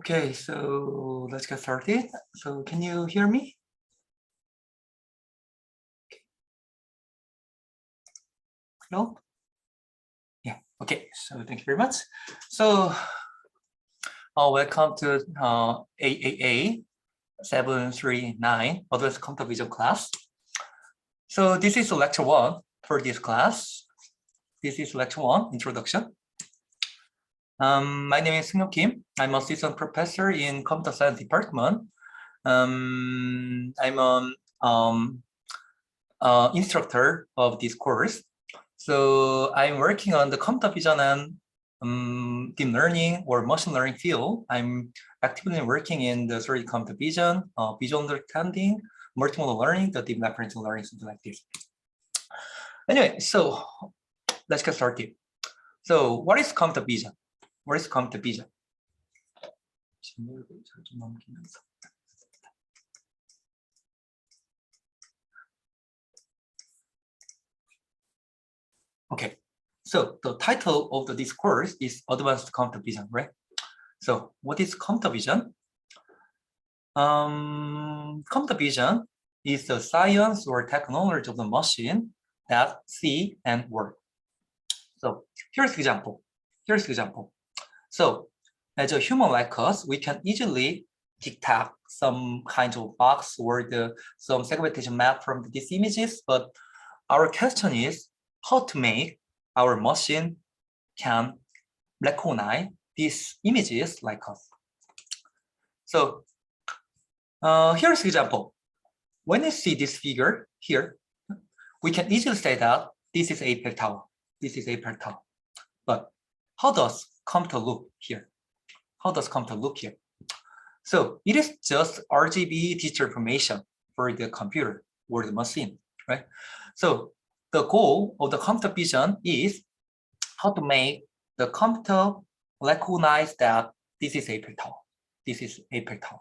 Okay, so let's get started. So can you hear me? No? Yeah, okay, so thank you very much. So welcome to AAA739 Advanced Computer Vision class. So this is lecture 1 for this class. This is lecture 1, introduction. My name is SeungryongKim. I'm assistant professor in computer science department. I'm an instructor of this course. So I'm working on the computer vision and deep learning or machine learning field. I'm actively working in the 3D computer vision, visual understanding, multimodal learning, the deep differential learning, something like this. Anyway, so let's get started. So what is computer vision? What is computer vision? Okay, so the title of this course is Advanced Computer Vision, right? So what is computer vision? Computer vision is the science or technology of the machine that see and work. So here's the example. So as a human like us, we can easily detect some kind of box or some segmentation map from these images, but our question is how to make our machine can recognize these images like us. So here's the example. When you see this figure here, we can easily say that this is Eiffel Tower. This is Eiffel Tower. But how does computer look here? How does computer look here? So it is just RGB digital information for the computer or the machine, right? So the goal of the computer vision is how to make the computer recognize that this is Eiffel Tower. This is Eiffel Tower.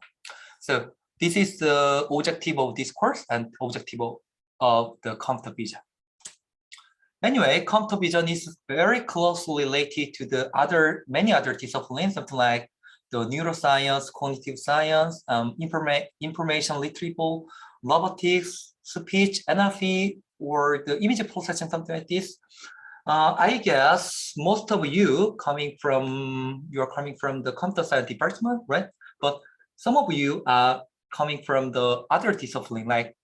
So this is the objective of this course and objective of the computer vision. Anyway, computer vision is very closely related to the many other disciplines, something like the neuroscience, cognitive science, information retrieval, robotics, speech, NLP, or the image processing, something like this. I guess most of you are coming from the computer science department, right? But some of you are coming from the other discipline like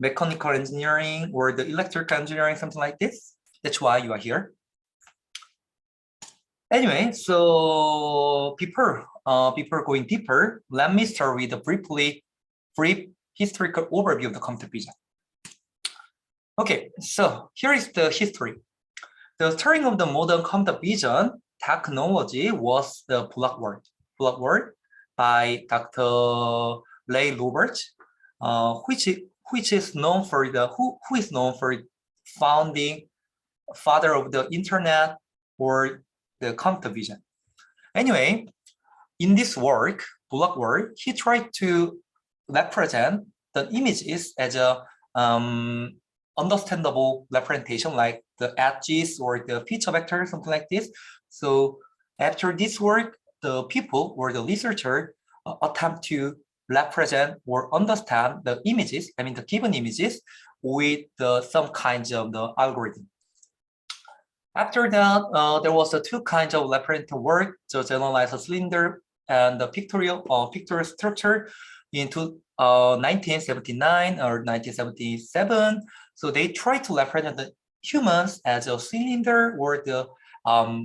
mechanical engineering or the electrical engineering, something like this. That's why you are here. Anyway, so before going deeper, let me start with a brief historical overview of the computer vision. Okay, so here is the history. The starting of the modern computer vision technology was the block world by Dr. Ray Roberts, who is known for founding father of the internet or the computer vision. Anyway, in this work, block world, he tried to represent the images as a understandable representation like the edges or the feature vector, something like this. So after this work, the people or the researcher attempt to represent or understand the images, I mean the given images with some kinds of the algorithm. After that, there was two kinds of representative work, to generalize a cylinder and the pictorial structure into 1979 or 1977. So they tried to represent the humans as a cylinder or the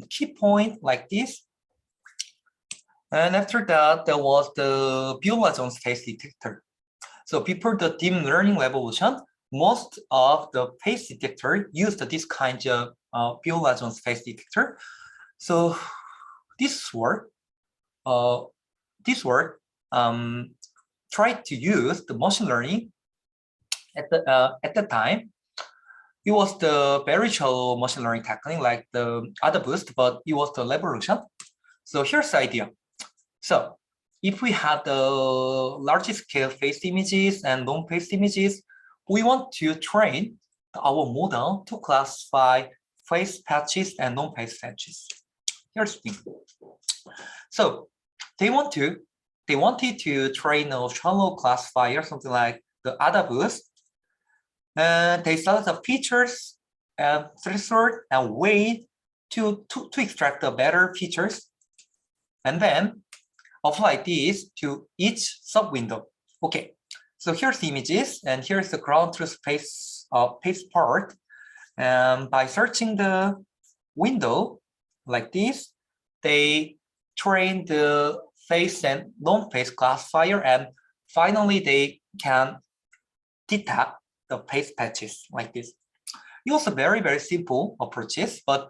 key point like this. And after that, there was the Viola-Jones face detector. So before the deep learning revolution, most of the face detector used this kind of Viola-Jones face detector. So this work tried to use the machine learning at the time. It was the very shallow machine learning technique like the AdaBoost, but it was the revolution. So here's the idea. So if we have the large scale face images and non-face images, we want to train our model to classify face patches and non-face patches. Here's the thing. So they wanted to train a shallow classifier, something like the ADA and they started the features and threshold and weight to extract the better features, and then apply this to each sub window. Okay, so here's the images, and here's the ground truth space part. And by searching the window like this, they train the face and non-face classifier, and finally they can detect the face patches like this. It was a very, very simple approaches, but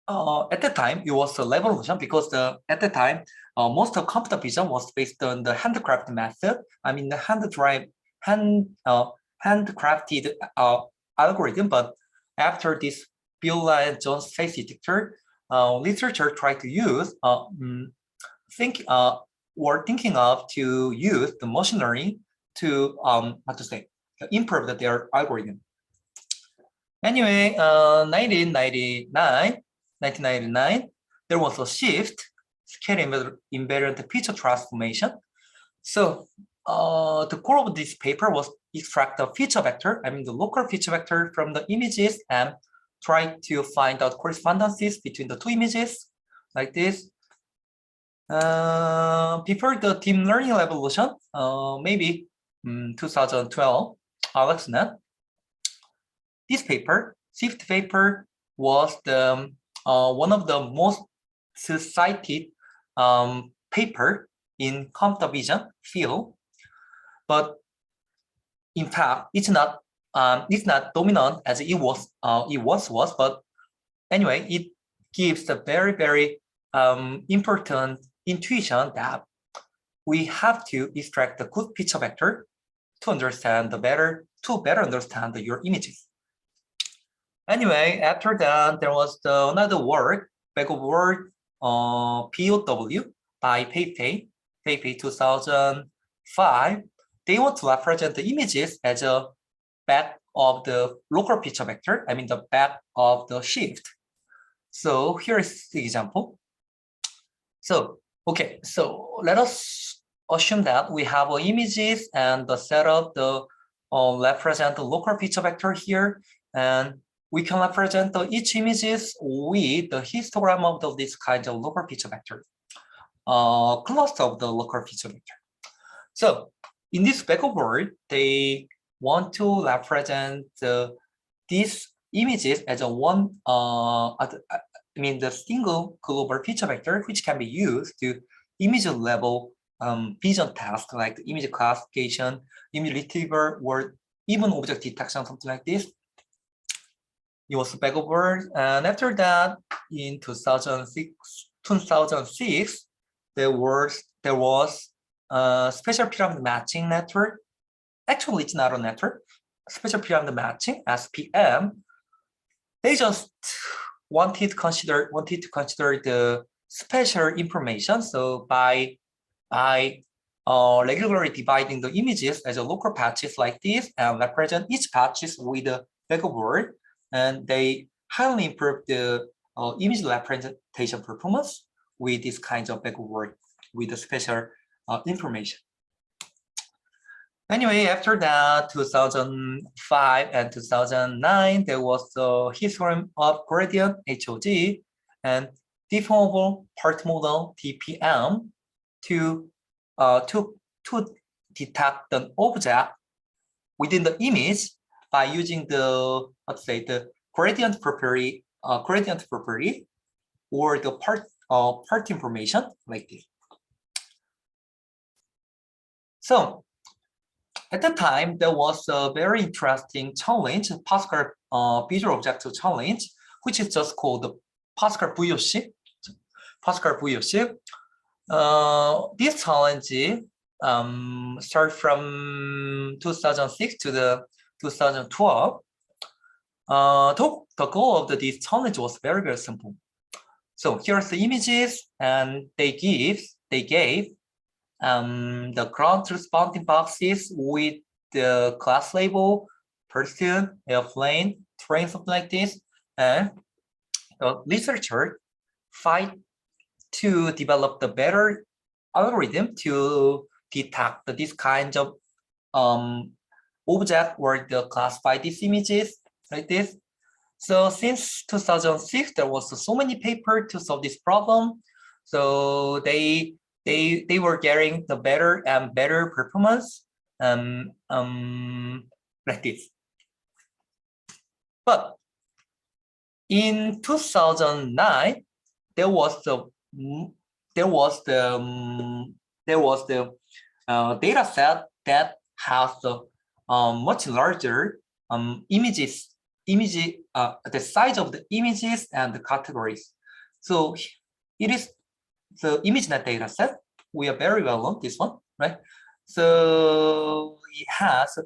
at the time it was a revolution because at the time most of computer vision was based on the handcrafted method. I mean the handcrafted algorithm. But after this Beulah and Jones face detector, researchers tried to use were thinking of to use the machine learning to improve their algorithm. Anyway, 1999, there was a shift, scale invariant feature transformation. So the core of this paper was extract the feature vector, I mean the local feature vector from the images and try to find out correspondences between the two images like this. Before the deep learning revolution, maybe 2012, AlexNet, this paper, fifth paper, was the one of the most cited paper in computer vision field, but in fact, it's not dominant as it was. But anyway, it gives a very, very important intuition that we have to extract the good picture vector to understand better understand your images. Anyway, after that, there was another work, backward POW by Peipei 2005. They want to represent the images as a back of the local picture vector, I mean the back of the shift. So here is the example. So, okay, so let us assume that we have images and the setup, the represent the local picture vector here, and we can represent each images with the histogram of this kind of local picture vector, cluster of the local picture vector. So in this backward, they want to represent these images as a one, the single global feature vector, which can be used to image level vision tasks like image classification, image retrieval, or even object detection, something like this. It was backward, and after that, in 2006, there was a special pyramid matching network. Actually, it's not a network. Special pyramid matching (SPM). They just wanted to consider the special information. So by regularly dividing the images as a local patches like this and represent each patches with a backward, and they highly improved the image representation performance with this kind of backward with the special information. Anyway, after that, 2005 and 2009, there was the history of gradient HOG and deformable part model DPM to detect an object within the image by using the gradient property or the part information like this. So at the time, there was a very interesting challenge, Pascal visual objective challenge, which is just called the Pascal VOC. This challenge started from 2006 to the 2012. The goal of this challenge was very, very simple. So here's the images, and they gave the ground truth bounding boxes with the class label, person, airplane, train, something like this. And the researcher fight to develop the better algorithm to detect this kind of object or the classify these images like this. So since 2006, there was so many papers to solve this problem. So they were getting the better and better performance like this. But in 2009, there was the data set that has a much larger the size of the images and the categories. So it is the ImageNet data set. We are very well on this one, right? So it has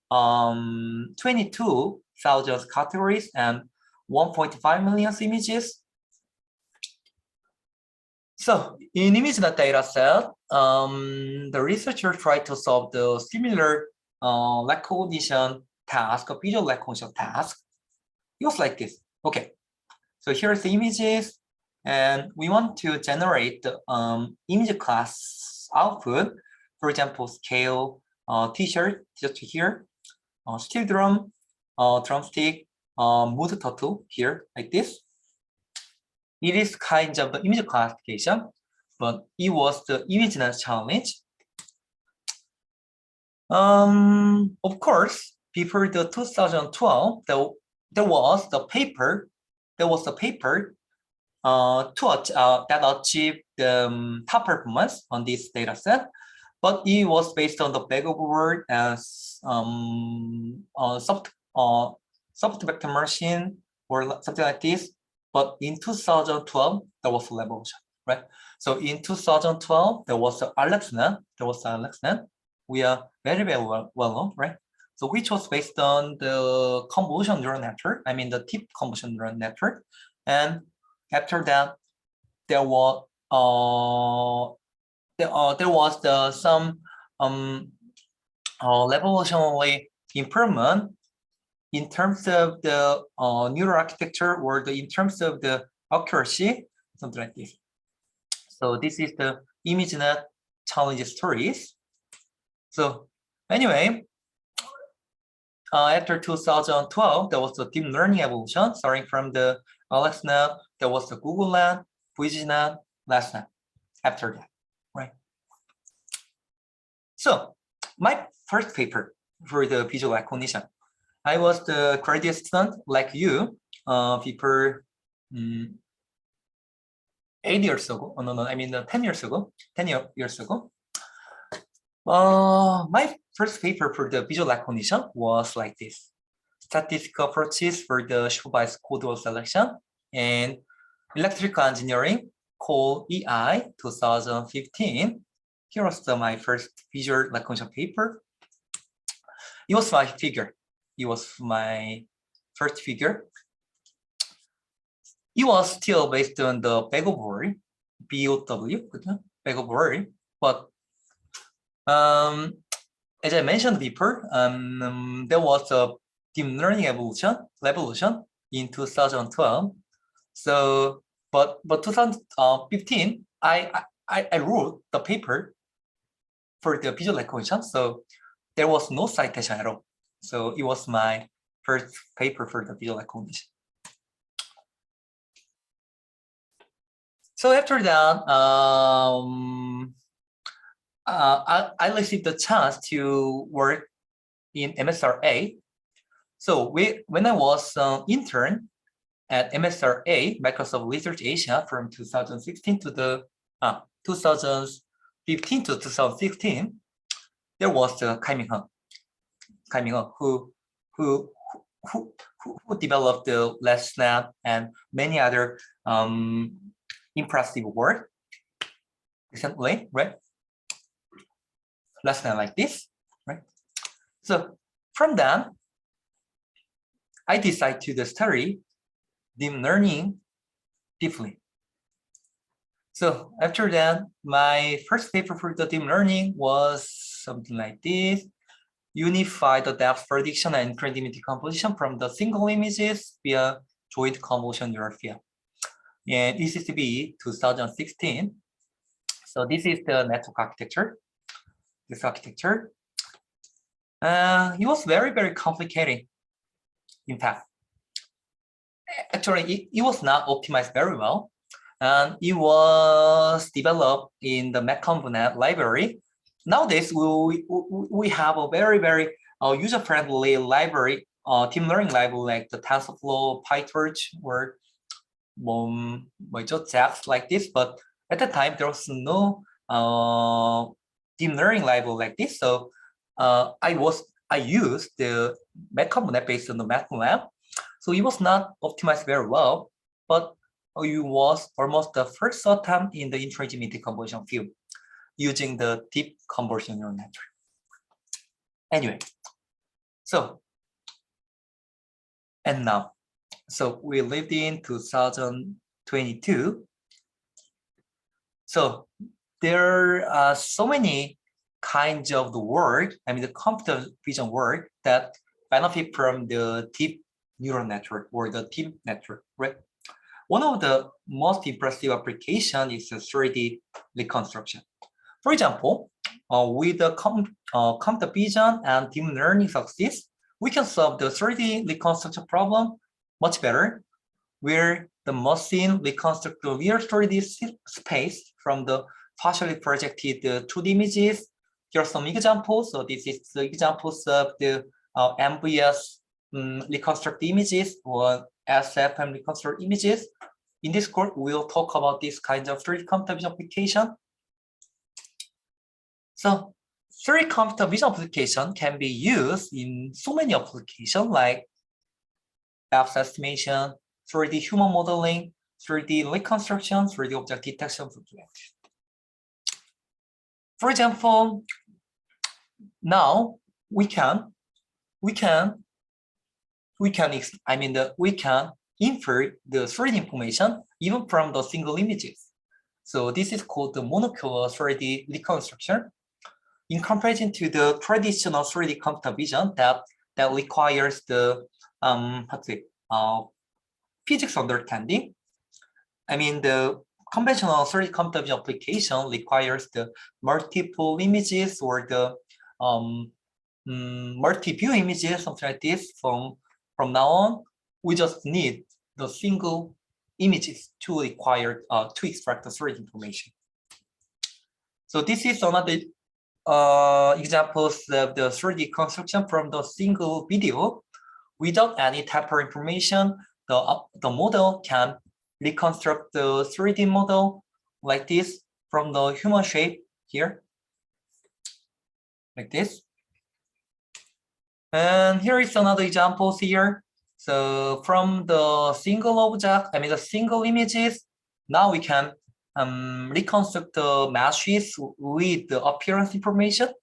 22,000 categories and 1.5 million images. So in ImageNet data set, the researcher tried to solve the similar recognition task, a visual recognition task. It was like this. Okay, so here's the images, and we want to generate the image class output. For example, scale, t-shirt, just here, steel drum, drumstick, mood tattoo here, like this. It is kind of the image classification, but it was the ImageNet challenge. Of course, before the 2012, there was the paper that achieved the top performance on this data set, but it was based on the bag of word as soft vector machine or something like this. But in 2012, there was a revolution, right? So in 2012, there was AlexNet. We are very well known, right? So which was based on the convolution neural network. I mean the deep convolution neural network. And after that, there was some revolutionary improvement in terms of the neural architecture or in terms of the accuracy, something like this. So this is the ImageNet challenge stories. So anyway, after 2012, there was the deep learning evolution starting from the AlexNet, there was the GoogleNet, VGNet, LastNet after that, right? So my first paper for the visual recognition, I was the graduate student like you, people 8 years ago. Oh, no, I mean 10 years ago. My first paper for the visual recognition was like this: statistical approaches for the supervised code word selection and electrical engineering, called EI 2015. Here was my first visual recognition paper. It was my figure. It was my first figure. It was still based on the bag of word, BOW, bag of word. But as I mentioned before, there was a deep learning revolution in 2012. So, but 2015, I wrote the paper for the visual recognition. So there was no citation at all. So it was my first paper for the visual recognition. So after that, I received the chance to work in MSRA. So when I was an intern at MSRA, Microsoft Research Asia, from 2016 to the 2015 to 2016, there was Kai Ming-hung, who developed the LastNet and many other impressive work recently, right? LastNet like this, right? So from that, I decided to study deep learning deeply. So after that, my first paper for the deep learning was something like this: unify the depth prediction and trend image decomposition from the single images via joint convolution neural field. in ECCB 2016. So this is the network architecture. This architecture. It was very, very complicated. In fact, actually, it was not optimized very well. And it was developed in the MacComponent library. Nowadays, we have a very, very user-friendly library, team learning library like the TensorFlow, PyTorch, or JAX like this. But at the time, there was no team learning library like this. So I used the MacComponent based on the MATLAB. So it was not optimized very well, but it was almost the first attempt in the intermediate decomposition field using the deep convolution neural network. Anyway, so, and now, so we lived in 2022. So there are so many kinds of the work, I mean the computer vision work that benefit from the deep neural network or the deep network, right? One of the most impressive application is the 3D reconstruction. For example, with the computer vision and deep learning success, we can solve the 3D reconstruction problem much better, where the machine reconstructs the real 3D space from the partially projected 2D images. Here are some examples. So this is the examples of the MVS reconstruct images or SFM reconstruct images. In this course, we'll talk about these kinds of 3D computer vision application. So 3D computer vision application can be used in so many applications like depth estimation, 3D human modeling, 3D reconstruction, 3D object detection. For example, now we can infer the 3D information even from the single images. So this is called the monocular 3D reconstruction. In comparison to the traditional 3D computer vision that requires the physics understanding. I mean, the conventional 3D computer vision application requires the multiple images or the multi-view images, something like this. From now on, we just need the single images to extract the 3D information. So this is another examples of the 3D construction from the single video. Without any temporal information, the model can reconstruct the 3D model like this from the human shape here, like this. And here is another example here. So from the single object, I mean the single images, now we can reconstruct the meshes with the appearance information.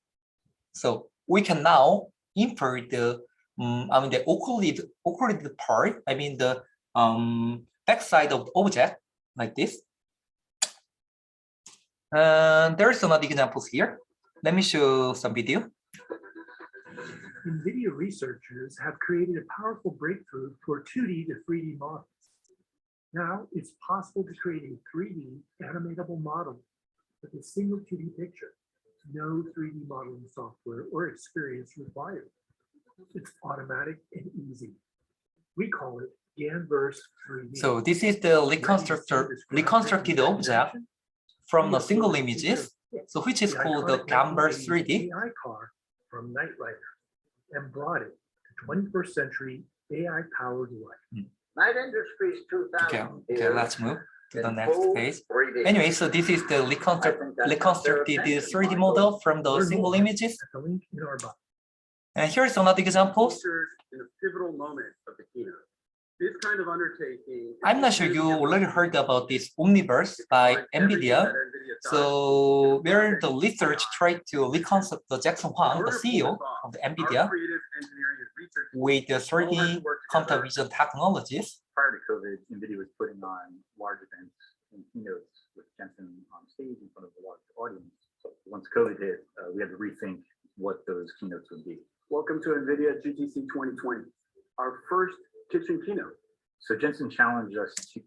So we can now infer the the occluded part, I mean the backside of the object like this. And there's another examples here. Let me show some video. NVIDIA researchers have created a powerful breakthrough for 2D to 3D models. Now it's possible to create a 3D animatable model with a single 2D picture. No 3D modeling software or experience required. It's automatic and easy. We call it GANverse 3D. So this is the reconstructed object from the single images, so which is called the GANverse 3D. AI car from Knight Rider and brought it to 21st century AI-powered life. Night Industries 2000. Okay, let's move to the next page. Anyway, so this is the reconstructed 3D model from the single images. At the link in our bio. And here's another example. In a pivotal moment of the keynote. This kind of undertaking. I'm not sure you already heard about this Omniverse by NVIDIA. So where the research tried to reconstruct the Jackson Huang, the CEO of the NVIDIA, with the 3D computer vision technologies. Prior to COVID, NVIDIA was putting on large events and keynotes with Jensen on stage in front of a large audience. So once COVID hit, we had to rethink what those keynotes would be. Welcome to NVIDIA GTC 2020, our first kitchen keynote. So Jensen challenged us to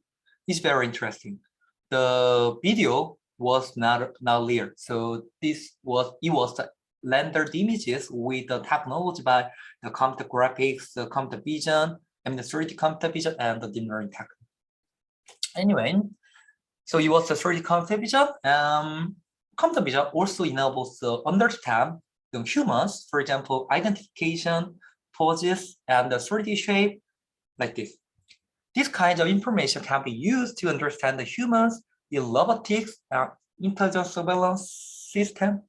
is very interesting. The video was not real, so it was the rendered images with the technology by the computer graphics, the computer vision, I mean the 3D computer vision and the deep learning technique. Anyway, so it was the 3D computer vision. Computer vision also enables to understand the humans, for example, identification, poses, and the 3D shape like this. This kind of information can be used to understand the humans in robotics and intelligent surveillance system.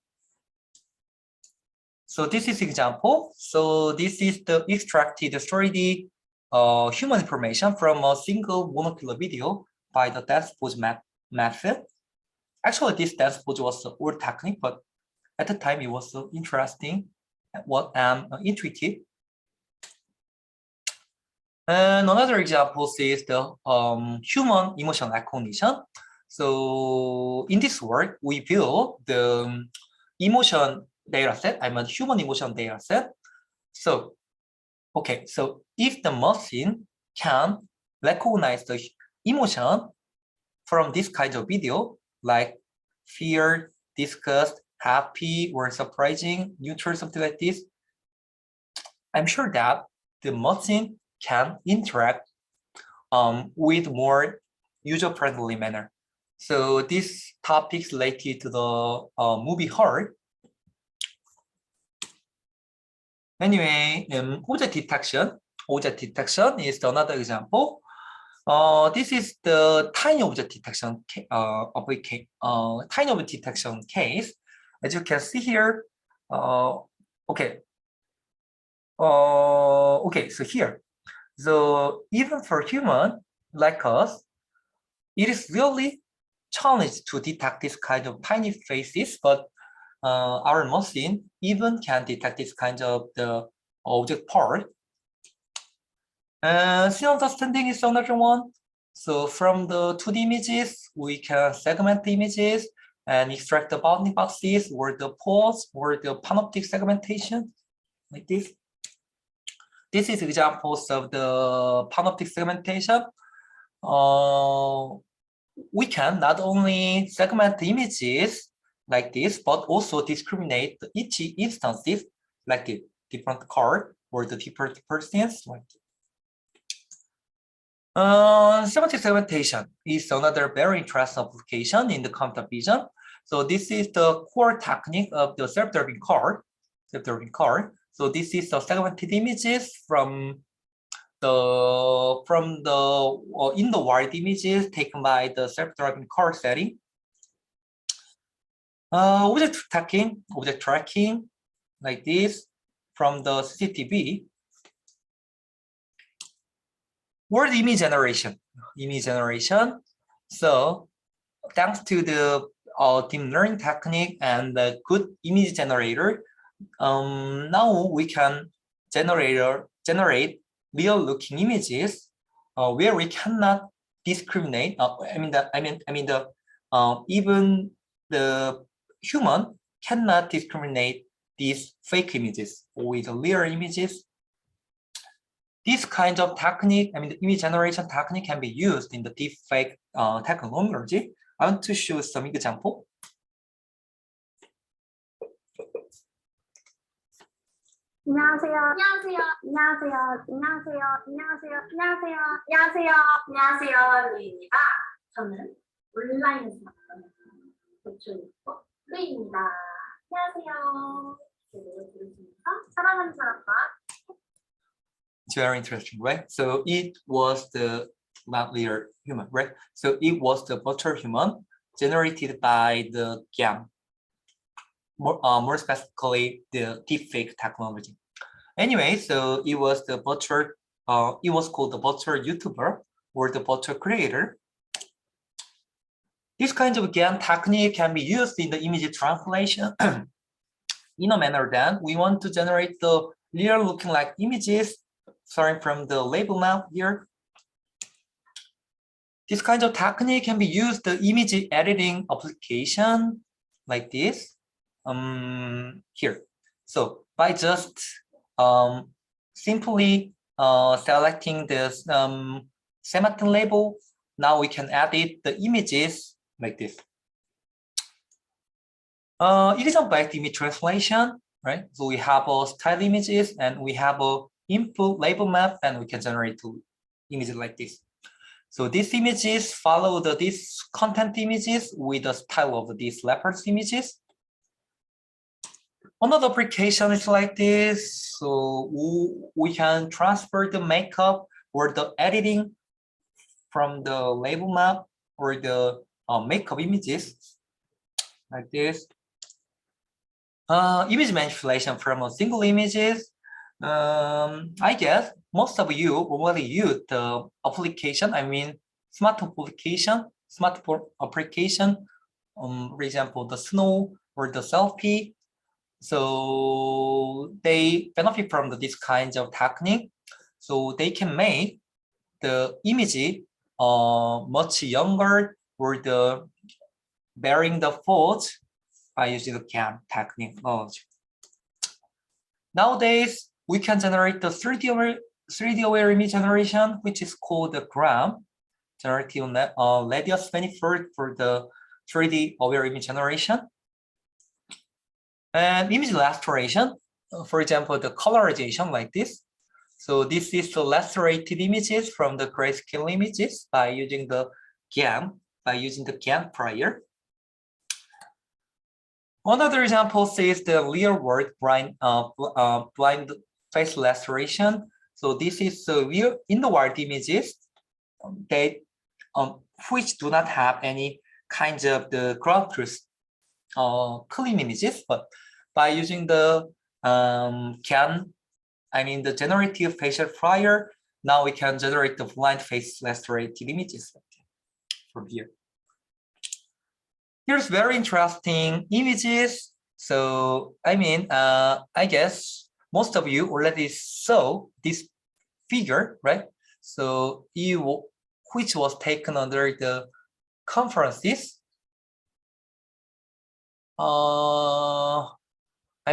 So this is example. So this is the extracted 3D human information from a single monocular video by the depth pose method. Actually, this depth pose was an old technique, but at the time it was so interesting and intuitive. And another example is the human emotion recognition. So in this work, we build the emotion data set, I mean human emotion data set. So, okay, so if the machine can recognize the emotion from this kind of video, like fear, disgust, happy, or surprising, neutral, something like this, I'm sure that the machine can interact with more user-friendly manner. So this topic is related to the movie Heart. Anyway, object detection. Object detection is another example. This is the tiny object detection tiny object detection case. As you can see here, okay. Okay, so here, so even for human like us, it is really challenging to detect this kind of tiny faces, but our machine even can detect this kind of the object part. Scene understanding is another one. So from the 2D images, we can segment the images and extract the bounding boxes or the pose or the panoptic segmentation like this. This is examples of the panoptic segmentation. We can not only segment the images like this, but also discriminate each instances like the different card or the different persons. Like semantic segmentation is another very interesting application in the computer vision. So this is the core technique of the self-driving car. So this is the segmented images from the in the wide images taken by the self-driving car setting. Object tracking like this from the CCTV. Word image generation. So thanks to the deep learning technique and the good image generator, now we can generate real looking images where we cannot discriminate. Even the human cannot discriminate these fake images with real images. This kind of technique, the image generation technique can be used in the deepfake technology. I want to show some example. 안녕하세요. 안녕하세요. 안녕하세요. 안녕하세요. 안녕하세요. 안녕하세요. 안녕하세요. 안녕하세요. 루이입니다. 저는 온라인에서 만나는 대출이고 루이입니다. 안녕하세요. 노래 들으시면서 사랑하는 사람과 It's very interesting, right? So it was the not real human, right? So it was the virtual human generated by the GAN. More specifically, the deepfake technology. Anyway, so it was the virtual, it was called the virtual YouTuber or the virtual creator. This kind of GAN technique can be used in the image translation in a manner that we want to generate the real looking like images starting from the label map here. This kind of technique can be used in the image editing application like this. Here. So by just simply selecting this semantic label, now we can edit the images like this. It is about image translation, right? So we have a style images and we have a input label map, and we can generate two images like this. So these images follow these content images with the style of these reference images. Another application is like this. So we can transfer the makeup or the editing from the label map or the makeup images like this. Image manipulation from a single images. I guess most of you already use the application. I mean, smartphone application. For example, the snow or the selfie. So they benefit from this kind of technique. So they can make the image much younger or the bearing the fault by using the CAM technique. Nowadays, we can generate the 3D aware image generation, which is called the GRAM, generative radius manifold for the 3D aware image generation. And image restoration, for example, the colorization like this. So this is the restored images from the grayscale images by using the GAN, prior. Another example is the real world blind face restoration. So this is the real in the world images that which do not have any kinds of the graphics clean images, but by using the the generative facial prior, now we can generate the blind face restored images from here. Here's very interesting images. So I guess most of you already saw this figure, right? So which was taken under the conferences. I'm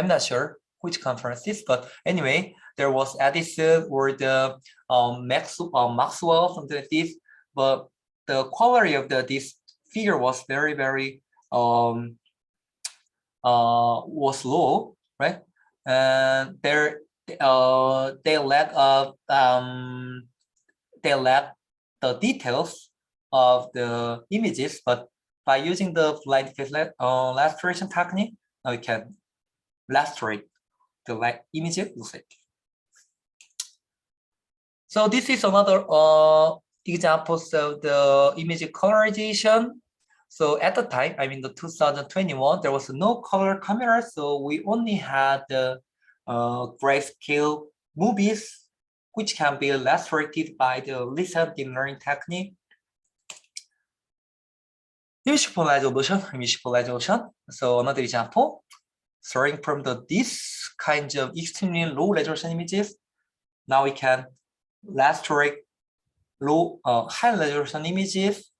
not sure which conferences, but anyway, there was Edison or the Maxwell, something like this. But the quality of this figure was very, very was low, right? And they lack the details of the images, but by using the blind face restoration technique, now we can restoration the images. So this is another examples of the image colorization. So at the time, the 2021, there was no color camera, so we only had the grayscale movies, which can be restored by the recent deep learning technique. Image polarization. So another example, starting from this kind of extremely low resolution images, now we can restore high resolution images.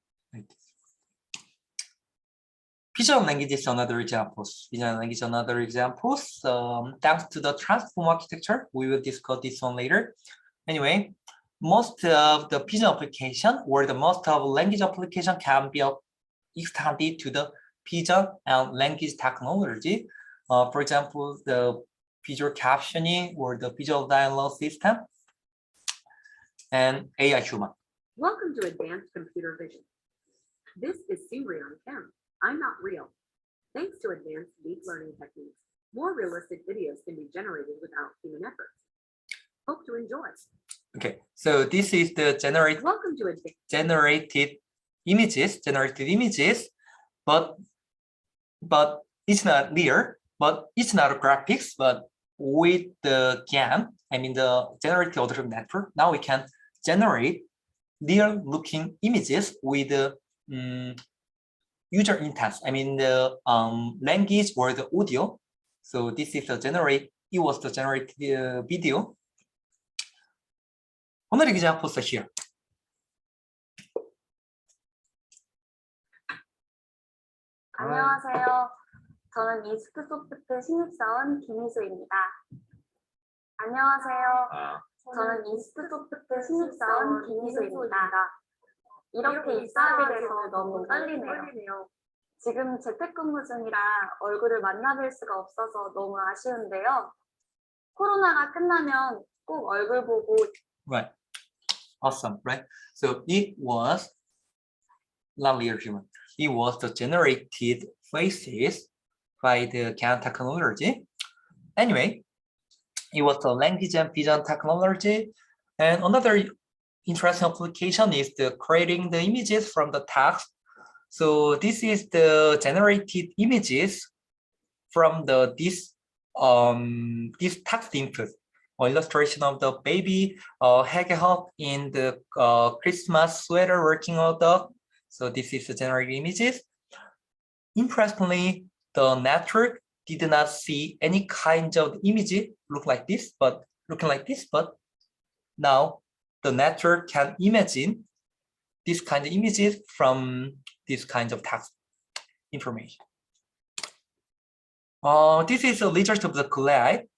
Visual language is another examples. Thanks to the transform architecture, we will discuss this one later. Anyway, most of the vision application or the most of language application can be extended to the vision and language technology. For example, the visual captioning or the visual dialogue system and AI human. Welcome to Advanced Computer Vision. This is SeungryongKim. I'm not real. Thanks to advanced deep learning techniques, more realistic videos can be generated without human effort. Hope to enjoy. Okay, so this is the Welcome to generated images, but it's not real, but it's not graphics, but with the GAN, the generative auditory network, now we can generate real looking images with the user intent, the language or the audio. So this is the generated video. Another example is here. 안녕하세요. 저는 이스트 소프트 신입사원 김희수입니다. 안녕하세요. 저는 이스트 소프트 신입사원 김희수입니다. 이렇게 있어야 돼서 너무 떨리네요. 지금 재택근무 중이라 얼굴을 만나뵐 수가 없어서 너무 아쉬운데요. 코로나가 끝나면 꼭 얼굴 보고 Right. Awesome, right? So it was lovely human. It was the generated faces by the CAN technology. Anyway, it was the language and vision technology. And another interesting application is the creating the images from the text. So this is the generated images from this text input. Illustration of the baby hedgehog in the Christmas sweater working on dog. So this is the generated images. Interestingly, the network did not see any kind of image looking like this, but now the network can imagine this kind of images from this kind of text information. This is a result of the Glide.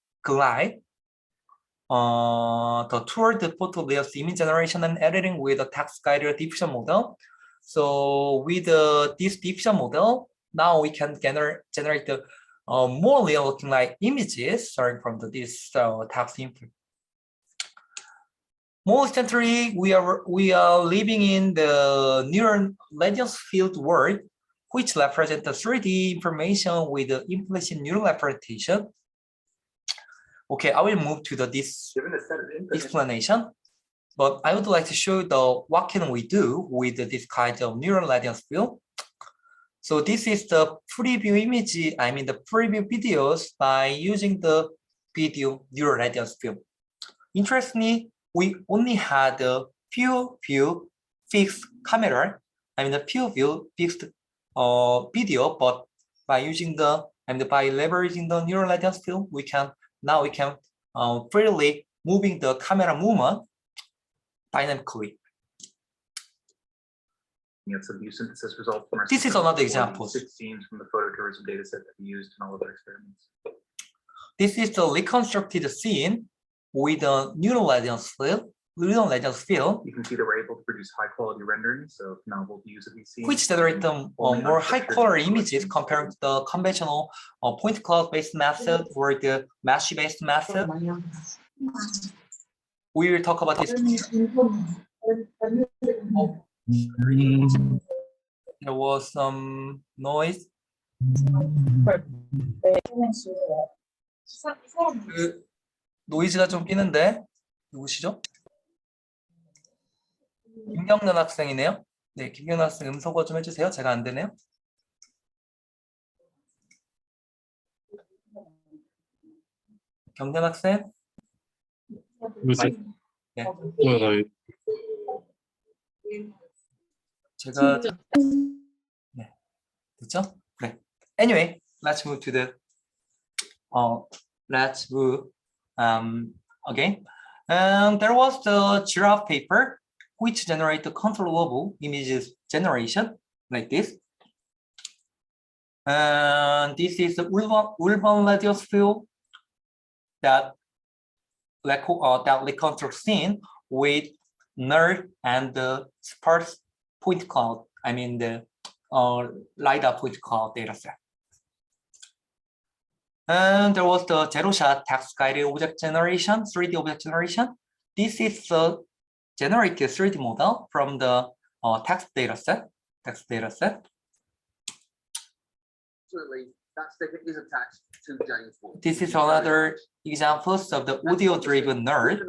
The tool the photo layers image generation and editing with a text guided diffusion model. So with this diffusion model, now we can generate the more real looking like images starting from this text input. More recently, we are living in the neural radiance field world, which represents the 3D information with the implicit neural representation. Okay, I will move to this explanation, but I would like to show what can we do with this kind of neural radiance field. So this is the preview image, the preview videos by using the video neural radiance field. Interestingly, we only had a few fixed camera, the few view fixed video, but by using by leveraging the neural radiance field, we can freely moving the camera movement dynamically. Some view synthesis results from our This is another example. 6 scenes from the phototourism data set that we used in all of our experiments. This is the reconstructed scene with a neural radiance field. You can see that we're able to produce high quality renderings of novel views of these scenes, which generate more high quality images compared to the conventional point cloud based method or the mesh based method. We will talk about this. There was some noise. 그 노이즈가 좀 끼는데 누구시죠? 김경련 학생이네요. 네, 김경련 학생 음소거 좀 해주세요. 제가 안 되네요. 경련 학생. 네. 제가 네, 됐죠? 네. Anyway, let's move to the again. And there was the giraffe paper which generate the controllable images generation like this. And this is the urban radius field that reconstruct scene with null and the sparse point cloud. The LiDAR point cloud data set. And there was the zero-shot text-guided object generation, 3D object generation. This is the generated 3D model from the text data set. Absolutely. That sticker is attached to James Bond. This is another examples of the audio-driven nerd,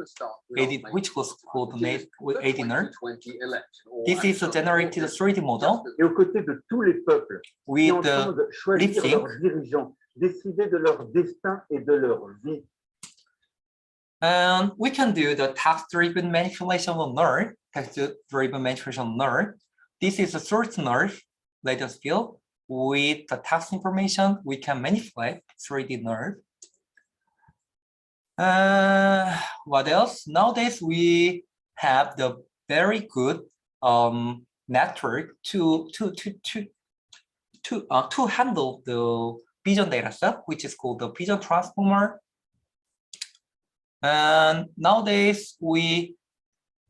which was called AD nerd. This is a generated 3D model Et aux côtés de tous les peuples qui with sont en train the de choisir lip sync. leurs dirigeants, décider de leur destin et de leur vie. And we can do the text-driven manipulation of nerd, text-driven manipulation of nerd. This is a source nerd radius field. With the text information, we can manipulate 3D nerd. What else? Nowadays, we have the very good network to handle the vision data set, which is called the vision transformer. And nowadays, we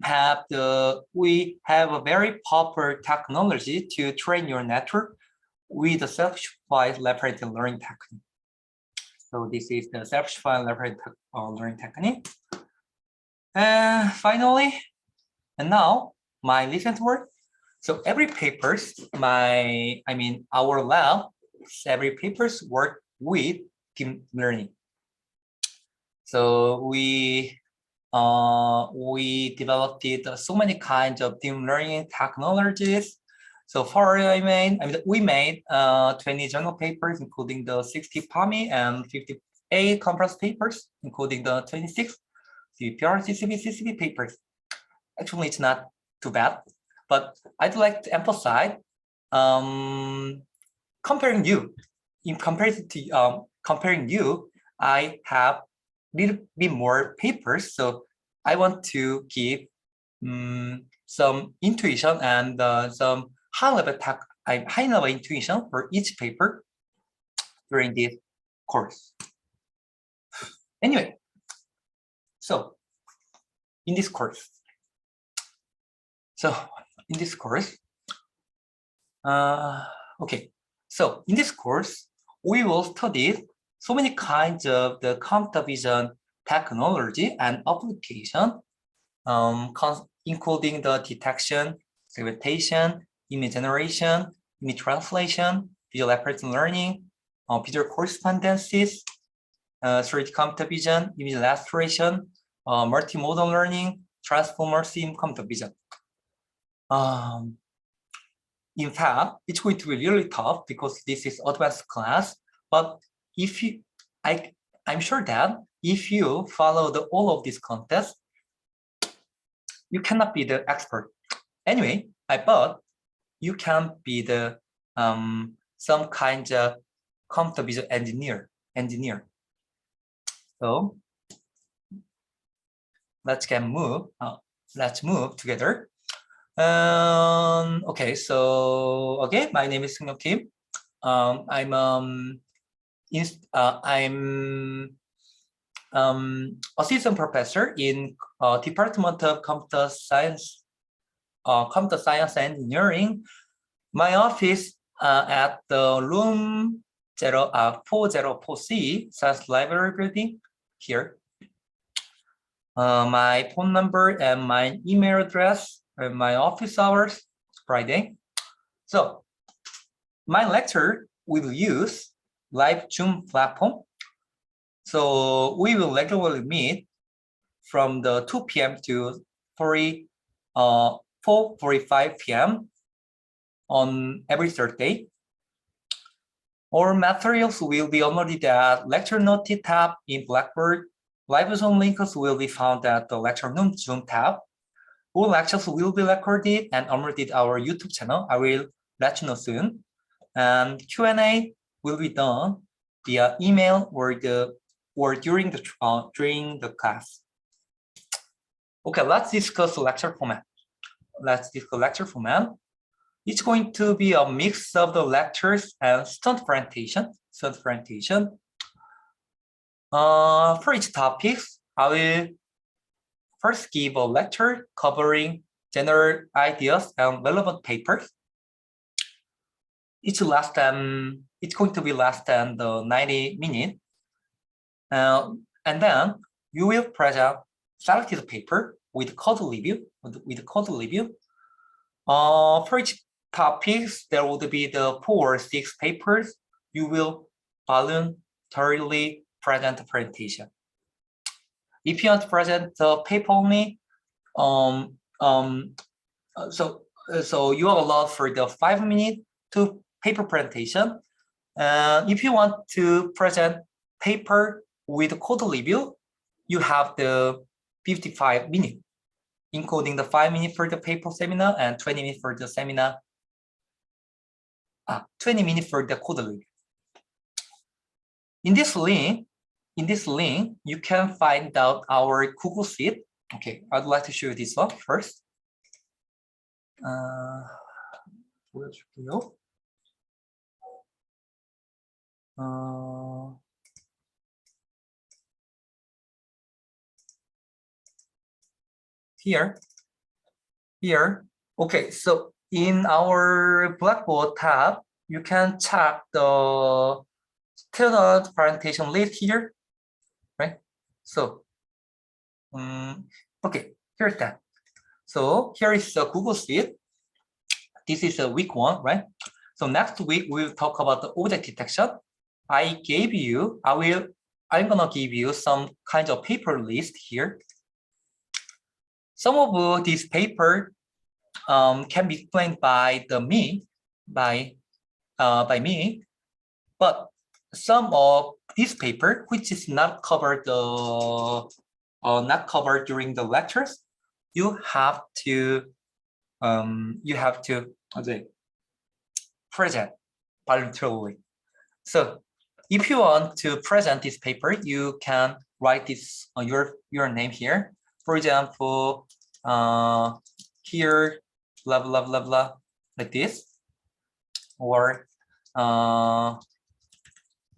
have a very popular technology to train your network with the self-supervised laboratory learning technique. So this is the self-supervised laboratory learning technique. And finally, and now my recent work. So every papers, our lab, every papers work with team learning. So we developed so many kinds of team learning technologies. So far, we made 20 journal papers, including the 60 PAMI and 58 conference papers, including the 26 CPR, CCB papers. Actually, it's not too bad, but I'd like to emphasize comparing you. In comparison to comparing you, I have a little bit more papers, so I want to give some intuition and some high-level intuition for each paper during this course. Anyway, so in this course, we will study so many kinds of the computer vision technology and application, including the detection, segmentation, image generation, image translation, visual appearance learning, visual correspondences, 3D computer vision, image illustration, multimodal learning, transformers in computer vision. In fact, it's going to be really tough because this is advanced class. But I'm sure that if you follow all of these contests, you cannot be the expert. Anyway, but you can be the some kind of computer vision engineer. So let's move together. Okay, so again, my name is SeungryongKim. I'm assistant professor in Department of Computer Science and Engineering. My office at the room 404C Science Library building here. My phone number and my email address and my office hours Friday. So my lecture will use live Zoom platform. So we will regularly meet from the 2 p.m. to 4:45 p.m. on every Thursday. Our materials will be uploaded at lecture note tab in Blackboard. Live Zoom links will be found at the lecture room Zoom tab. All lectures will be recorded and uploaded our YouTube channel. I will let you know soon. And Q&A will be done via email or during the class. Okay, let's discuss the lecture format. It's going to be a mix of the lectures and stunt presentation. For each topic, I will first give a lecture covering general ideas and relevant papers. It's going to be less than the 90 minutes. And then you will present selected paper with code review. For each topics, there would be the 4 or 6 papers. You will voluntarily present the presentation. If you want to present the paper only, so you are allowed for the 5-minute to paper presentation. If you want to present paper with code review, you have the 55 minutes, including the 5 minutes for the paper seminar and 20 minutes for the seminar. 20 minutes for the code review. In this link, you can find out our Google Sheet. Okay, I'd like to show you this one first. Here, here. Okay, so in our Blackboard tab, you can check the student presentation list here, right? So, okay, here's that. So here is the Google Sheet. This is a week 1, right? So next week we'll talk about the object detection. I'm gonna give you some kind of paper list here. Some of this paper can be explained by me, but some of this paper, which is not covered during the lectures, you have to present voluntarily. So if you want to present this paper, you can write this your name here. For example, here, blah blah blah blah, like this, or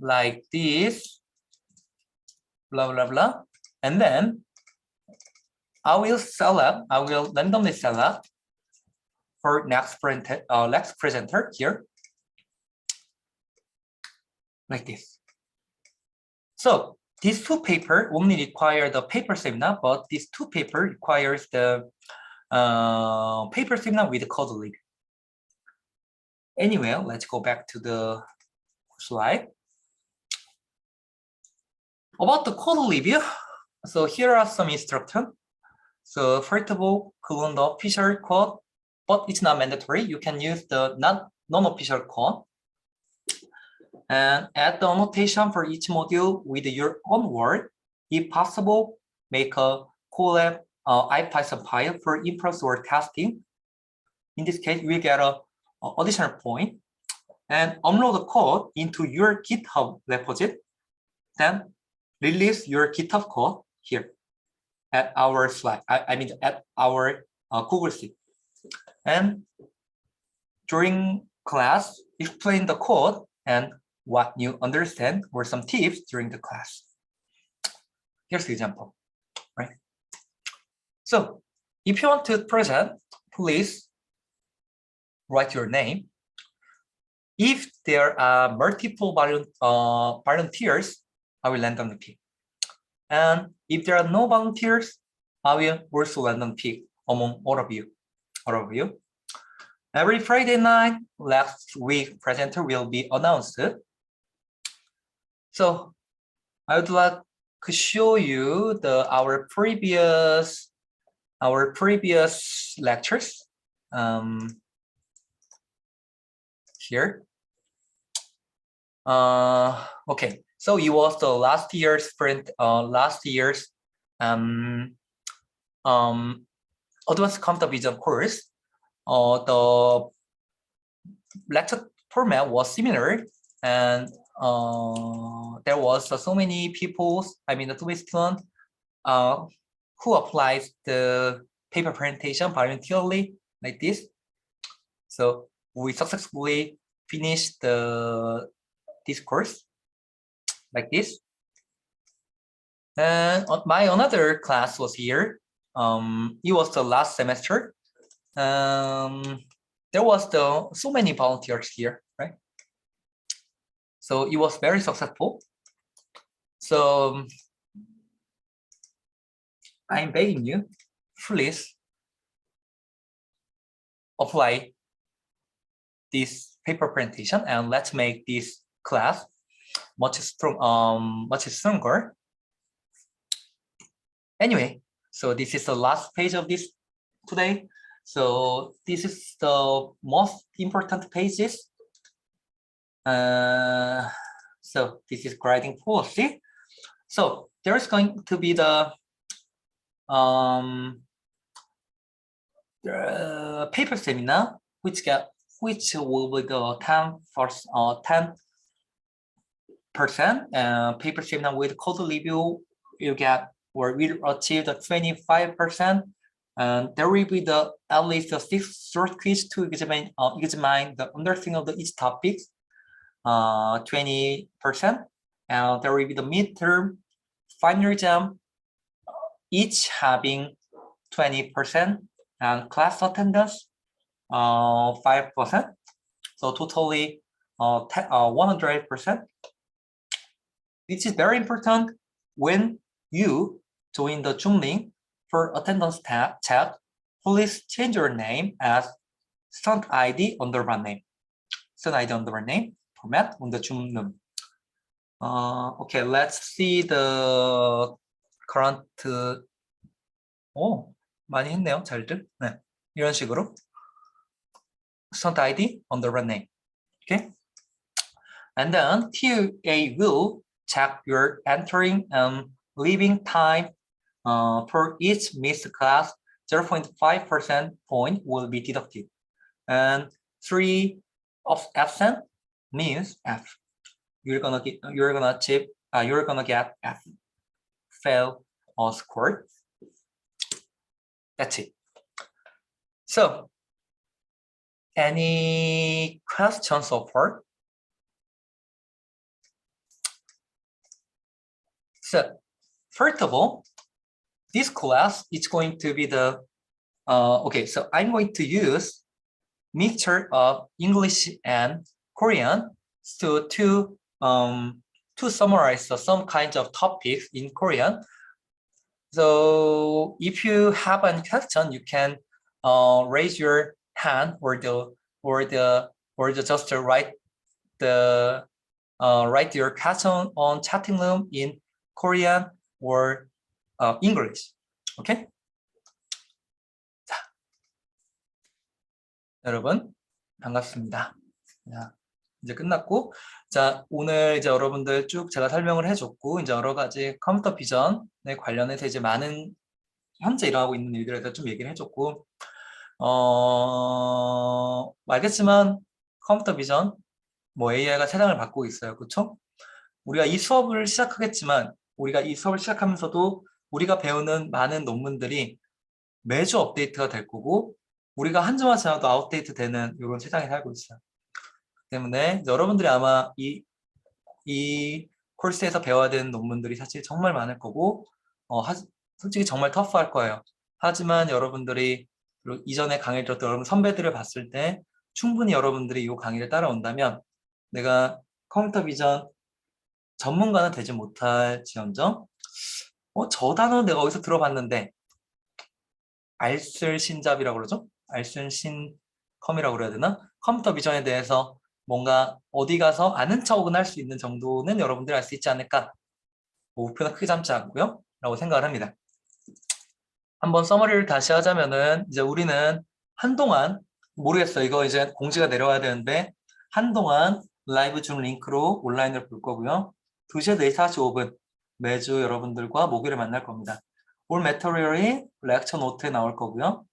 like this, blah blah blah, and then I will randomly select for next presenter here, like this. So these two papers only require the paper seminar, but these two papers requires the paper seminar with the code review. Anyway, let's go back to the slide. About the code review, so here are some instructions. So first of all, clone the official code, but it's not mandatory. You can use the non-official code. And add the annotation for each module with your own word. If possible, make a collab IPython file for inference or testing. In this case, we get a additional point. And upload the code into your GitHub repository. Then release your GitHub code here at our slide. At our Google Sheet. And during class, explain the code and what you understand or some tips during the class. Here's the example, right? So if you want to present, please write your name. If there are multiple volunteers, I will randomly pick. And if there are no volunteers, I will also randomly pick among all of you. Every Friday night, last week presenter will be announced. So I would like to show you our previous lectures. Here. Okay, so it was the last year's advanced computer vision course. The lecture format was similar, and there was so many people, so many students who applied the paper presentation voluntarily like this. So we successfully finished this course like this. And my another class was here. It was the last semester. There was so many volunteers here, right? So it was very successful. So I'm begging you, please apply this paper presentation and let's make this class much stronger. Anyway, so this is the last page of this today. So this is the most important pages. So this is grading policy. So there is going to be the paper seminar, which will be the 10%. Paper seminar with code review you get or will achieve the 25%. And there will be at least 6 short quiz to examine the understanding of each topic, 20%. And there will be the midterm, final exam, each having 20%. and class attendance 5%. So totally 108%. This is very important when you join the Zoom link for attendance chat. Please change your name as student ID underbar name. Student ID underbar name format on the Zoom room. Okay, let's see the current. 많이 했네요, 잘들. 네, 이런 식으로 student ID underbar name. Okay, and then TA will check your entering and leaving time for each missed class. 0.5% point will be deducted, and 3 of absent means F. You're gonna get F. Fail or score. That's it. So, any questions so far? So, first of all, this class is going to be the okay. So I'm going to use mixture of English and Korean to summarize some kinds of topics in Korean. So if you have a question, you can raise your hand or just write your question on chatting room in Korean or English. Okay? 자, 여러분 반갑습니다. 자, 이제 끝났고, 자 오늘 이제 여러분들 쭉 제가 설명을 해줬고, 이제 여러 가지 컴퓨터 비전에 관련해서 이제 많은 현재 일어나고 있는 일들에 대해서 좀 얘기를 해줬고, 알겠지만 컴퓨터 비전 뭐 AI가 세상을 바꾸고 있어요, 그렇죠? 우리가 이 수업을 시작하겠지만 우리가 이 수업을 시작하면서도 우리가 배우는 많은 논문들이 매주 업데이트가 될 거고, 우리가 한 주만 지나도 아웃데이트 되는 이런 세상에 살고 있어요. 때문에 여러분들이 아마 이 코र्스에서 배워야 되는 논문들이 사실 정말 많을 거고, 솔직히 정말 터프할 거예요. 하지만 여러분들이 이전에 강의를 들었던 여러분 선배들을 봤을 때 충분히 여러분들이 이 강의를 따라온다면 내가 컴퓨터 비전 전문가는 되지 못할 지언정 저 단어는 내가 어디서 들어봤는데, 알쓸신잡이라고 그러죠? 알쓸신컴이라고 그래야 되나? 컴퓨터 비전에 대해서 뭔가 어디 가서 아는 척은 할 수 있는 정도는 여러분들이 알 수 있지 않을까? 목표는 크게 잡지 않고요 라고 생각을 합니다. 한번 서머리를 다시 하자면은, 이제 우리는 한동안 모르겠어요. 이거 이제 공지가 내려와야 되는데 한동안 라이브 줌 링크로 온라인을 볼 거고요. 2시에 4시 45분 매주 여러분들과 목요일에 만날 겁니다. 올 매터리얼이 렉처 노트에 나올 거고요.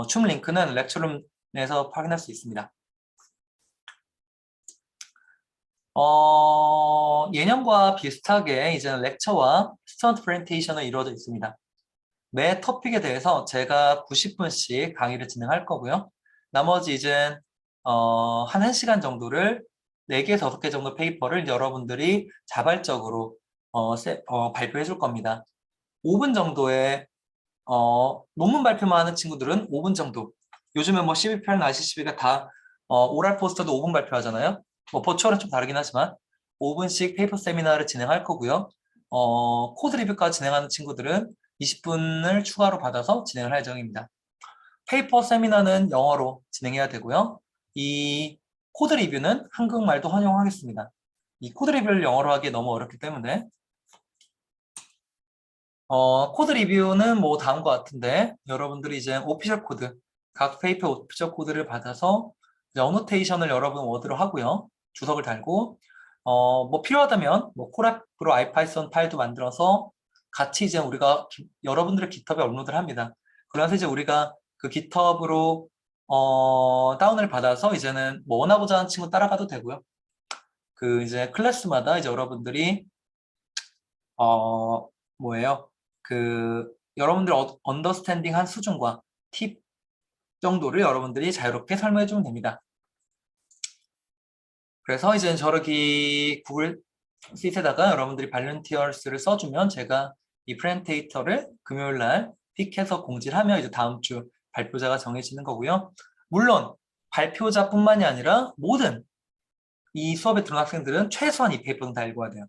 줌 링크는 렉처룸에서 확인할 수 있습니다. 예년과 비슷하게 이제는 렉처와 스턴트 프레젠테이션은 이루어져 있습니다. 매 토픽에 대해서 제가 90분씩 강의를 진행할 거고요. 나머지 이제 한 1시간 정도를 4개에서 5개 정도 페이퍼를 여러분들이 자발적으로 발표해 줄 겁니다. 5분 정도의 논문 발표만 하는 친구들은 5분 정도. 요즘에 뭐 CBP랑 ICCB가 다 오랄 포스터도 5분 발표하잖아요. 뭐 버추얼은 좀 다르긴 하지만 5분씩 페이퍼 세미나를 진행할 거고요. 코드 리뷰까지 진행하는 친구들은 20분을 추가로 받아서 진행을 할 예정입니다. 페이퍼 세미나는 영어로 진행해야 되고요. 이 코드 리뷰는 한국말도 환영하겠습니다. 이 코드 리뷰를 영어로 하기 너무 어렵기 때문에 코드 리뷰는 뭐 다음과 같은데, 여러분들이 이제 오피셜 코드, 각 페이퍼 오피셜 코드를 받아서 어노테이션을 여러분 워드로 하고요. 주석을 달고 뭐 필요하다면 뭐 코라프로 아이파이썬 파일도 만들어서 같이 이제 우리가 여러분들의 깃허브에 업로드를 합니다. 그러면서 이제 우리가 그 깃허브로 다운을 받아서 이제는 뭐 원하고자 하는 친구 따라가도 되고요. 그 이제 클래스마다 이제 여러분들이 뭐예요? 그 여러분들 언더스탠딩 한 수준과 팁 정도를 여러분들이 자유롭게 설명해 주면 됩니다. 그래서 이제 저렇게 구글 시트에다가 여러분들이 발렌티어스를 써주면 제가 이 프레젠테이터를 금요일 날 픽해서 공지를 하면 이제 다음 주 발표자가 정해지는 거고요. 물론 발표자뿐만이 아니라 모든 이 수업에 들어온 학생들은 최소한 이 페이퍼는 다 읽어야 돼요.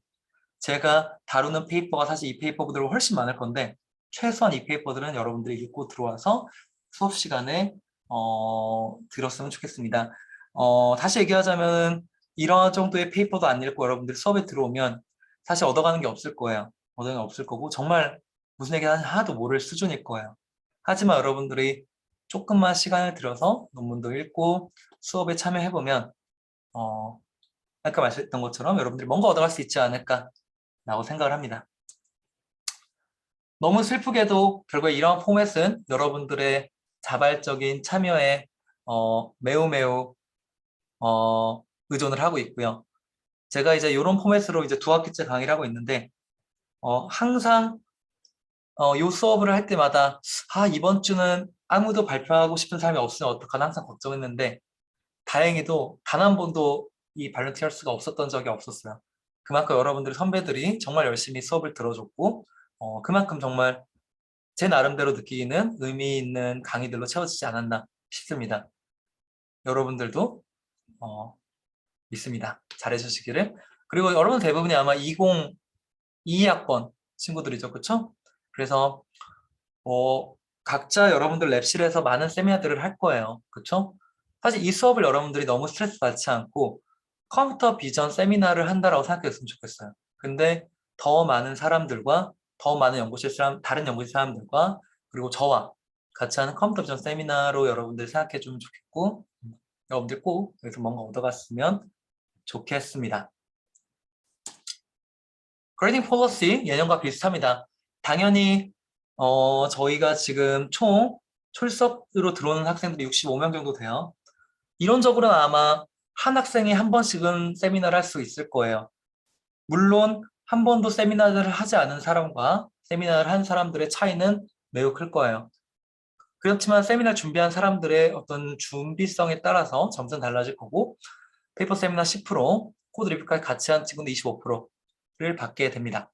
제가 다루는 페이퍼가 사실 이 페이퍼보다 훨씬 많을 건데 최소한 이 페이퍼들은 여러분들이 읽고 들어와서 수업 시간에 들었으면 좋겠습니다. 다시 얘기하자면 이런 정도의 페이퍼도 안 읽고 여러분들이 수업에 들어오면 사실 얻어가는 게 없을 거예요. 얻어가는 게 없을 거고 정말 무슨 얘기 하는지 하나도 모를 수준일 거예요. 하지만 여러분들이 조금만 시간을 들여서 논문도 읽고 수업에 참여해보면 아까 말씀했던 것처럼 여러분들이 뭔가 얻어갈 수 있지 않을까라고 생각을 합니다. 너무 슬프게도 결국에 이러한 포맷은 여러분들의 자발적인 참여에 매우 의존을 하고 있고요. 제가 이제 이런 포맷으로 이제 2학기째 강의를 하고 있는데 항상 이 수업을 할 때마다 이번 주는 아무도 발표하고 싶은 사람이 없으면 어떡하나 항상 걱정했는데 다행히도 단 한 번도 이 발렌티어스가 없었던 적이 없었어요. 그만큼 여러분들의 선배들이 정말 열심히 수업을 들어줬고 그만큼 정말 제 나름대로 느끼는 의미 있는 강의들로 채워지지 않았나 싶습니다. 여러분들도 믿습니다. 잘해주시기를. 그리고 여러분 대부분이 아마 2022학번 친구들이죠. 그렇죠? 그래서 각자 여러분들 랩실에서 많은 세미나들을 할 거예요. 그렇죠? 사실 이 수업을 여러분들이 너무 스트레스 받지 않고 컴퓨터 비전 세미나를 한다라고 생각했으면 좋겠어요. 근데 더 많은 사람들과 더 많은 연구실 사람, 다른 연구실 사람들과 그리고 저와 같이 하는 컴퓨터 비전 세미나로 여러분들 생각해 주면 좋겠고 여러분들 꼭 여기서 뭔가 얻어갔으면 좋겠습니다. 그레이딩 폴리시 예년과 비슷합니다. 당연히 저희가 지금 총 출석으로 들어오는 학생들이 65명 정도 돼요. 이론적으로는 아마 한 학생이 한 번씩은 세미나를 할 수 있을 거예요. 물론 한 번도 세미나를 하지 않은 사람과 세미나를 한 사람들의 차이는 매우 클 거예요. 그렇지만 세미나 준비한 사람들의 어떤 준비성에 따라서 점수는 달라질 거고 페이퍼 세미나 10%, 코드 리뷰까지 같이 한 친구는 25%를 받게 됩니다.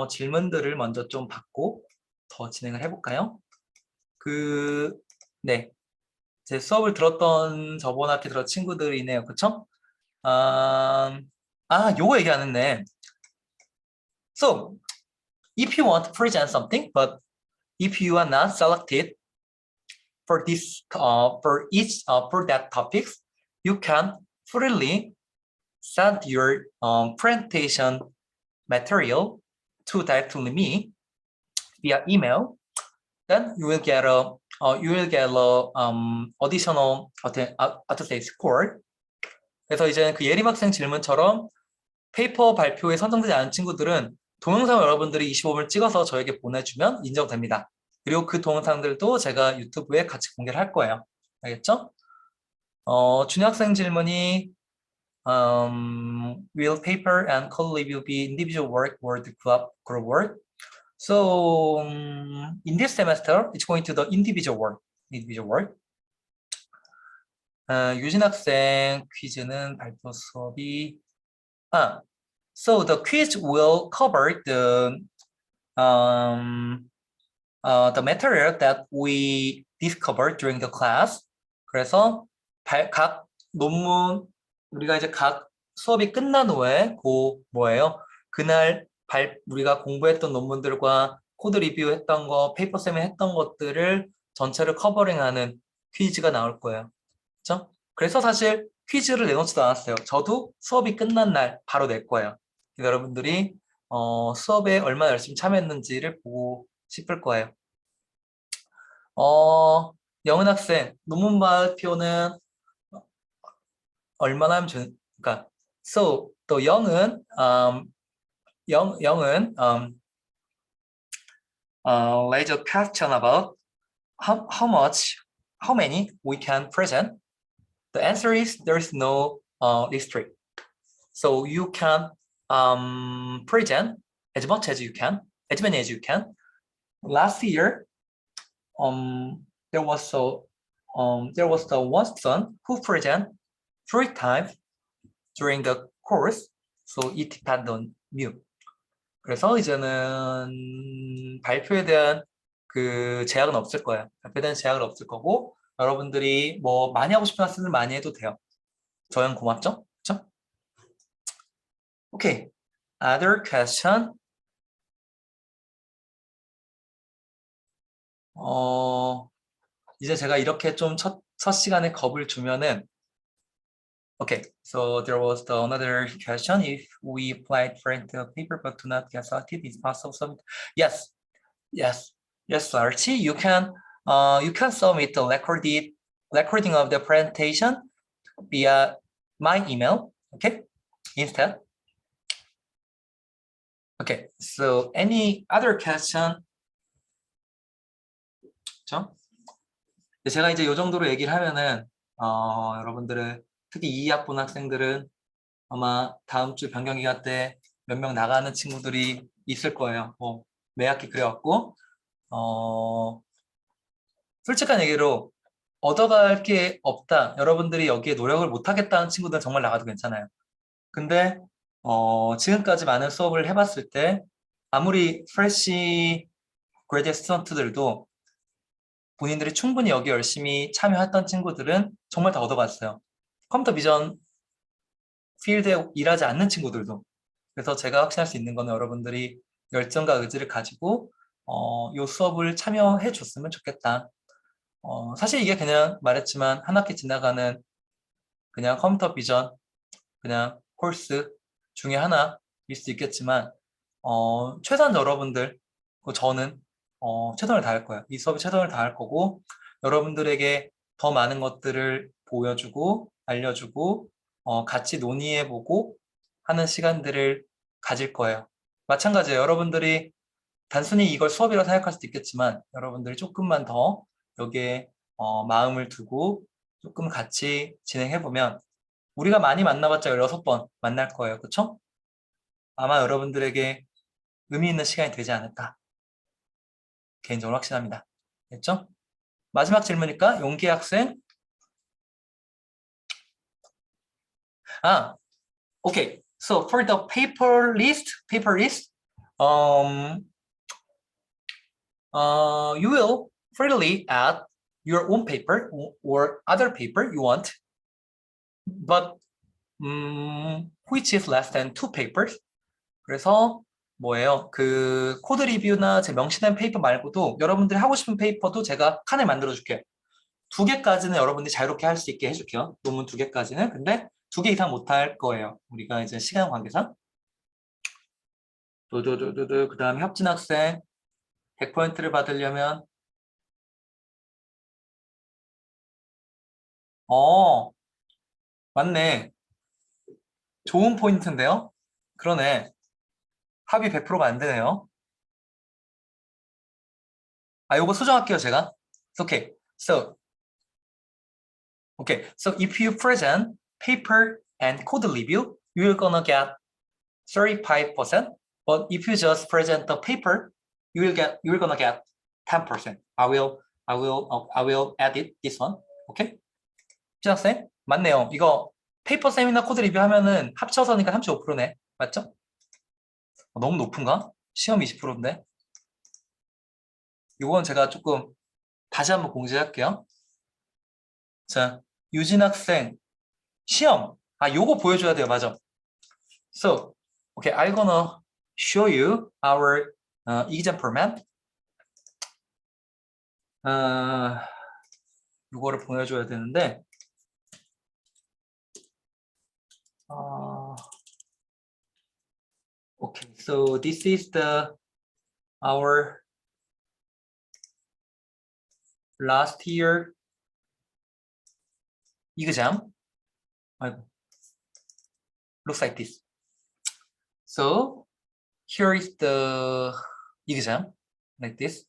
질문들을 먼저 좀 받고 더 진행을 해볼까요? 네. 제 수업을 들었던 저번 학기 들었던 친구들이네요. 그쵸? 요거 얘기 안 했네. So, if you want to present something, but if you are not selected for this, for that topics, you can freely send your presentation material to directly me via email. Then you will get a additional attestation score. 그래서 이제 그 예림 학생 질문처럼 페이퍼 발표에 선정되지 않은 친구들은 동영상 여러분들이 25분을 찍어서 저에게 보내주면 인정됩니다. 그리고 그 동영상들도 제가 유튜브에 같이 공개를 할 거예요. 알겠죠? 준혁 학생 질문이 will paper and code review be individual work or the group work? So in this semester, it's going to the individual work. 유진 학생 퀴즈는 발표 수업이 so the quiz will cover the material that we discovered during the class. 그래서 각 논문 우리가 이제 각 수업이 끝난 후에 그날 우리가 공부했던 논문들과 코드 리뷰했던 거, 페이퍼 쌤이 했던 것들을 전체를 커버링하는 퀴즈가 나올 거예요. 그렇죠? 그래서 사실 퀴즈를 내놓지도 않았어요. 저도 수업이 끝난 날 바로 낼 거예요. 여러분들이 수업에 얼마나 열심히 참여했는지를 보고 싶을 거예요. 영은 학생, 논문 발표는 얼마나 하면 그러니까 so 또 영은 raise a question about how many we can present. The answer is there is no restrict. So you can present as much as you can, as many as you can. Last year, there was the one student who present 3 times during the course, so it depends on you. 그래서 이제는 발표에 대한 그 제약은 없을 거예요. 발표에 대한 제약은 없을 거고 여러분들이 뭐 많이 하고 싶은 학생들 많이 해도 돼요. 저형 고맙죠? 그렇죠? 오케이. Other question? 이제 제가 이렇게 좀 첫 시간에 겁을 주면은 okay, so there was another question. If we applied for the paper but do not get selected, it's possible submit. Yes, yes, yes, Archie. You can submit the recording of the presentation via my email. Okay, instead. Okay. So any other question? 그렇죠? 제가 이제 이 정도로 얘기를 하면은 여러분들은 특히 2학번 학생들은 아마 다음 주 변경 기간 때 몇 명 나가는 친구들이 있을 거예요. 뭐 매 학기 그래왔고 솔직한 얘기로 얻어갈 게 없다. 여러분들이 여기에 노력을 못 하겠다는 친구들은 정말 나가도 괜찮아요. 근데 지금까지 많은 수업을 해봤을 때 아무리 프레시 그레이드 스튜던트들도 본인들이 충분히 여기 열심히 참여했던 친구들은 정말 다 얻어갔어요. 컴퓨터 비전 필드에 일하지 않는 친구들도. 그래서 제가 확신할 수 있는 거는 여러분들이 열정과 의지를 가지고 이 수업을 참여해 줬으면 좋겠다. 사실 이게 그냥 말했지만 한 학기 지나가는 그냥 컴퓨터 비전 그냥 코र्스 중에 하나일 수도 있겠지만 최소한 여러분들 저는 최선을 다할 거예요. 이 수업에 최선을 다할 거고 여러분들에게 더 많은 것들을 보여주고 알려주고 같이 논의해보고 하는 시간들을 가질 거예요. 마찬가지예요. 여러분들이 단순히 이걸 수업이라고 생각할 수도 있겠지만 여러분들이 조금만 더 여기에 마음을 두고 조금 같이 진행해보면 우리가 많이 만나봤자 16번 만날 거예요. 그렇죠? 아마 여러분들에게 의미 있는 시간이 되지 않을까 개인적으로 확신합니다. 됐죠? 마지막 질문이니까 용기 학생. Okay. So for the paper list, you will freely add your own paper or other paper you want, but which is less than 2 papers. 그래서 뭐예요? 그 코드 리뷰나 제 명시된 페이퍼 말고도 여러분들이 하고 싶은 페이퍼도 제가 칸을 만들어 줄게요. 2개까지는 여러분들이 자유롭게 할 수 있게 해줄게요. 논문 2개까지는. 근데 2개 이상 못 할 거예요. 우리가 이제 시간 관계상. 그 다음에 협진 학생 100포인트를 받으려면 맞네. 좋은 포인트인데요. 그러네. 합이 100%가 안 되네요. 요거 수정할게요, 제가. Okay. So if you present paper and code review, you're gonna get 35%. But if you just present the paper, you're gonna get 10%. I will edit this one. Okay? 학생 맞네요. 이거 페이퍼 세미나 코드 리뷰 하면은 합쳐서니까 35%네. 맞죠? 너무 높은가? 시험 20%인데. 이건 제가 조금 다시 한번 공지할게요. 자, 유진 학생 시험. 요거 보여줘야 돼요. 맞아. So, okay, I'm gonna show you our exam format. 이거를 보여줘야 되는데 okay, so this is our last year exam. Looks like this. So here is the exam like this.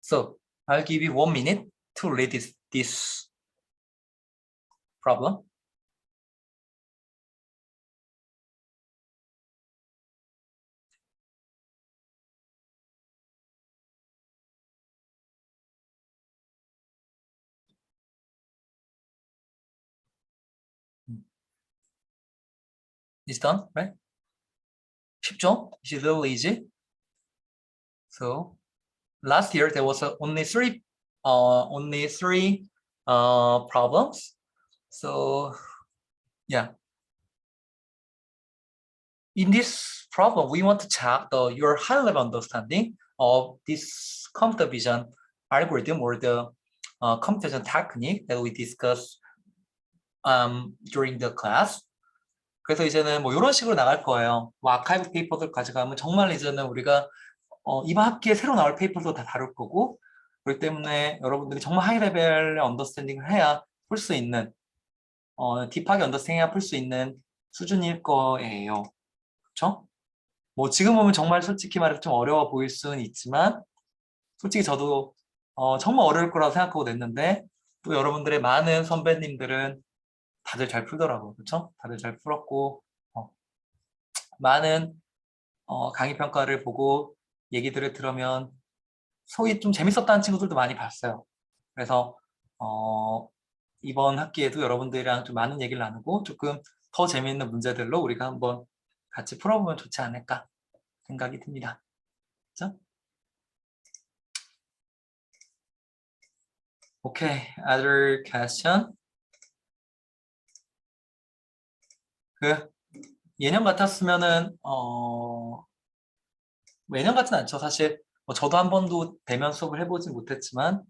So I'll give you 1 minute to read this problem. It's done, right? 쉽죠? It's really easy. So last year there was only three problems. So yeah. In this problem, we want to check your high-level understanding of this computer vision algorithm or the computer vision technique that we discussed during the class. 그래서 이제는 뭐 이런 식으로 나갈 거예요. 뭐 아카이브 페이퍼들 가져가면 정말 이제는 우리가 이번 학기에 새로 나올 페이퍼도 다 다룰 거고, 그렇기 때문에 여러분들이 정말 하이레벨의 언더스탠딩을 해야 풀 수 있는 딥하게 언더스탠딩 해야 풀 수 있는 수준일 거예요. 그렇죠? 뭐 지금 보면 정말 솔직히 말해서 좀 어려워 보일 수는 있지만 솔직히 저도 정말 어려울 거라고 생각하고 냈는데 또 여러분들의 많은 선배님들은 다들 잘 풀더라고요. 그렇죠? 다들 잘 풀었고 많은 강의 평가를 보고 얘기들을 들으면 소위 좀 재밌었다는 친구들도 많이 봤어요. 그래서 이번 학기에도 여러분들이랑 좀 많은 얘기를 나누고 조금 더 재미있는 문제들로 우리가 한번 같이 풀어보면 좋지 않을까 생각이 듭니다. 그렇죠? Okay, other question? 예년 같았으면은 예년 같진 않죠. 사실 저도 한 번도 대면 수업을 해보진 못했지만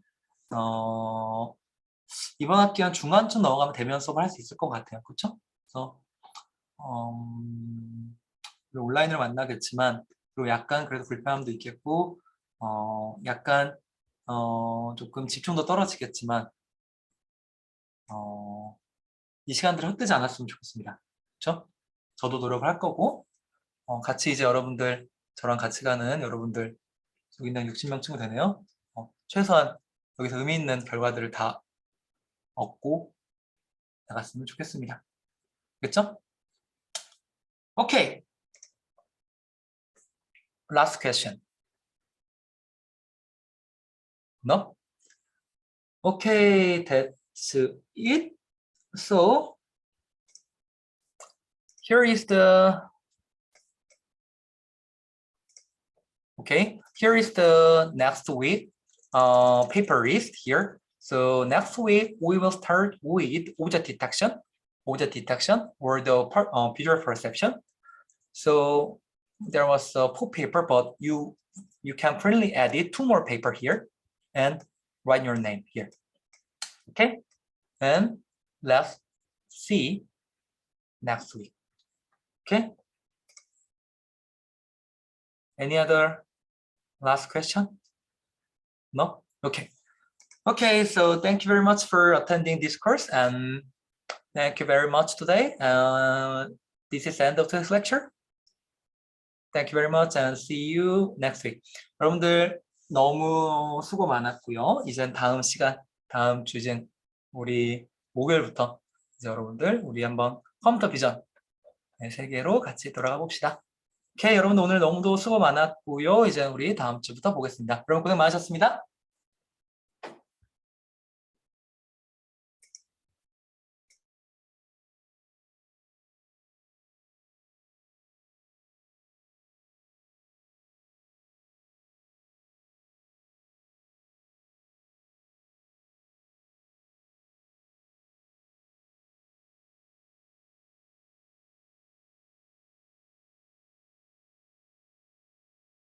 이번 학기 한 중간쯤 넘어가면 대면 수업을 할 수 있을 것 같아요. 그렇죠? 그래서 온라인으로 만나겠지만 그리고 약간 그래도 불편함도 있겠고 약간 조금 집중도 떨어지겠지만 이 시간들을 헛되지 않았으면 좋겠습니다. 그렇죠? 저도 노력을 할 거고 같이 이제 여러분들 저랑 같이 가는 여러분들 여기 있는 60명 친구 되네요. 최소한 여기서 의미 있는 결과들을 다 얻고 나갔으면 좋겠습니다. 그렇죠? Okay. Last question. No? Okay, that's it. So here is the next week paper list here. So next week we will start with object detection or the visual perception. So there was a 4 paper, but you can freely edit 2 more paper here and write your name here. Okay, and let's see next week. Okay. Any other last question? No? Okay. Okay, so thank you very much for attending this course and thank you very much today. This is the end of today's lecture. Thank you very much and see you next week. 여러분들 너무 수고 많았고요. 이젠 다음 시간, 다음 주진 우리 목요일부터 이제 여러분들 우리 한번 컴퓨터 비전 세계로 같이 돌아가 봅시다. 오케이, 여러분 오늘 너무도 수고 많았고요. 이제 우리 다음 주부터 보겠습니다. 여러분 고생 많으셨습니다.